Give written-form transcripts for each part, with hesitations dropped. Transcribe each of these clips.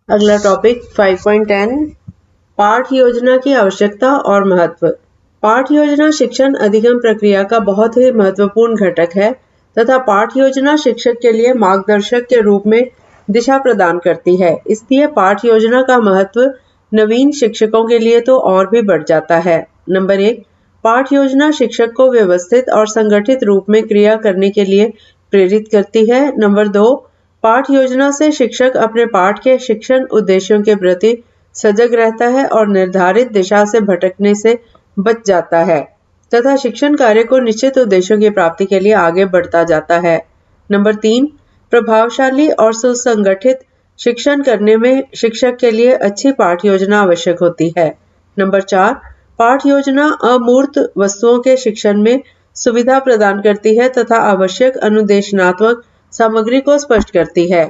अगला टॉपिक 5.10 पाठ योजना की आवश्यकता और महत्व। पाठ योजना शिक्षण अधिगम प्रक्रिया का बहुत ही महत्वपूर्ण घटक है तथा पाठ योजना शिक्षक के लिए मार्गदर्शक के रूप में दिशा प्रदान करती है। इसलिए पाठ योजना का महत्व नवीन शिक्षकों के लिए तो और भी बढ़ जाता है। नंबर 1, पाठ योजना शिक्षक को व्यवस्थित और संगठित रूप में क्रिया करने के लिए प्रेरित करती है। नंबर 2, पाठ योजना से शिक्षक अपने पाठ के शिक्षण उद्देश्यों के प्रति सजग रहता है और निर्धारित दिशा से भटकने से बच जाता है तथा शिक्षण कार्य को निश्चित उद्देश्यों की प्राप्ति के लिए आगे बढ़ता जाता है। नंबर 3, प्रभावशाली और सुसंगठित शिक्षण करने में शिक्षक के लिए अच्छी पाठ योजना आवश्यक होती है। नंबर 4, पाठ योजना अमूर्त वस्तुओं के शिक्षण में सुविधा प्रदान करती है तथा आवश्यक अनुदेशनात्मक सामग्री को स्पष्ट करती है।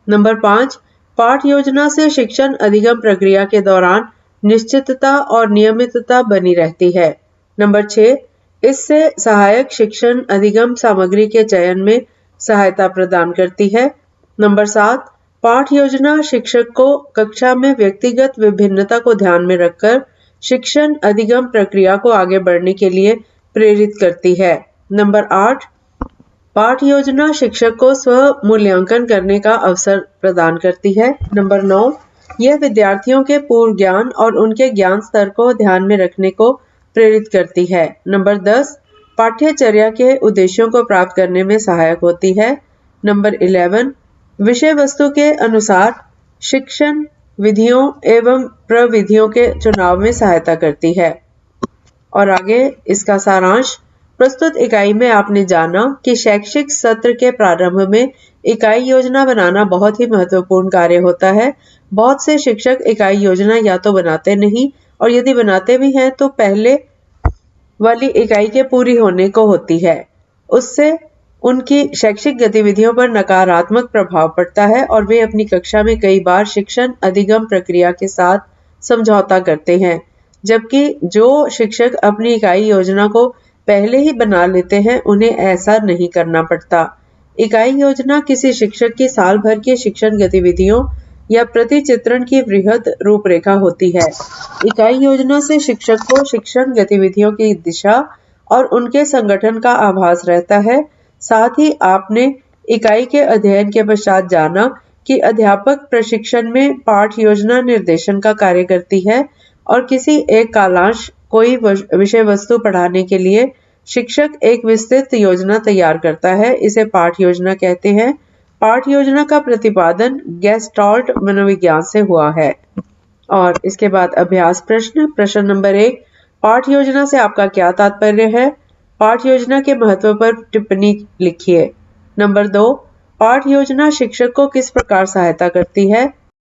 नंबर 5, पाठ योजना से शिक्षण अधिगम प्रक्रिया के दौरान निश्चितता और नियमितता बनी रहती है। नंबर 6, इससे सहायक शिक्षण अधिगम सामग्री के चयन में सहायता प्रदान करती है। नंबर 7, पाठ योजना शिक्षक को कक्षा में व्यक्तिगत विभिन्नता को ध्यान में रखकर शिक्षण अधिगम प्रक्रिया को आगे बढ़ने के लिए प्रेरित करती है। नंबर 8, पाठ योजना शिक्षक को स्व मूल्यांकन करने का अवसर प्रदान करती है। नंबर 9, यह विद्यार्थियों के पूर्व ज्ञान और उनके ज्ञान स्तर को ध्यान में रखने को प्रेरित करती है। नंबर 10, पाठ्यचर्या के उद्देश्यों को प्राप्त करने में सहायक होती है। नंबर 11, विषय वस्तु के अनुसार शिक्षण विधियों एवं प्रविधियों के चुनाव में सहायता करती है। और आगे इसका सारांश। प्रस्तुत इकाई में आपने जाना कि शैक्षिक सत्र के प्रारंभ में इकाई योजना बनाना बहुत ही महत्वपूर्ण कार्य होता है। बहुत से शिक्षक इकाई योजना या तो बनाते नहीं और यदि बनाते भी हैं तो पहले वाली इकाई के पूरी होने को होती है। उससे उनकी शैक्षिक गतिविधियों पर नकारात्मक प्रभाव पड़ता है और वे अपनी कक्षा में कई बार शिक्षण अधिगम प्रक्रिया के साथ समझौता करते हैं, जबकि जो शिक्षक अपनी इकाई योजना को पहले ही बना लेते हैं उन्हें ऐसा नहीं करना पड़ता। इकाई योजना किसी शिक्षक की साल भर की शिक्षण गतिविधियों या प्रतिचित्रण की वृहद रूपरेखा होती है। इकाई योजना से शिक्षक को शिक्षण गतिविधियों की दिशा और उनके संगठन का आभास रहता है। साथ ही आपने इकाई के अध्ययन के पश्चात जाना कि अध्यापक प्रशिक्षण में पाठ योजना निर्देशन का कार्य करती है और किसी एक कालांश कोई विषय वस्तु पढ़ाने के लिए शिक्षक एक विस्तृत योजना तैयार करता है। इसे पाठ योजना कहते हैं। पाठ योजना का प्रतिपादन गेस्टाल्ट मनोविज्ञान से हुआ है। और इसके बाद अभ्यास प्रश्न नंबर 1, पाठ योजना से आपका क्या तात्पर्य है? पाठ योजना के महत्व पर टिप्पणी लिखिए। नंबर 2, पाठ योजना शिक्षक को किस प्रकार सहायता करती है?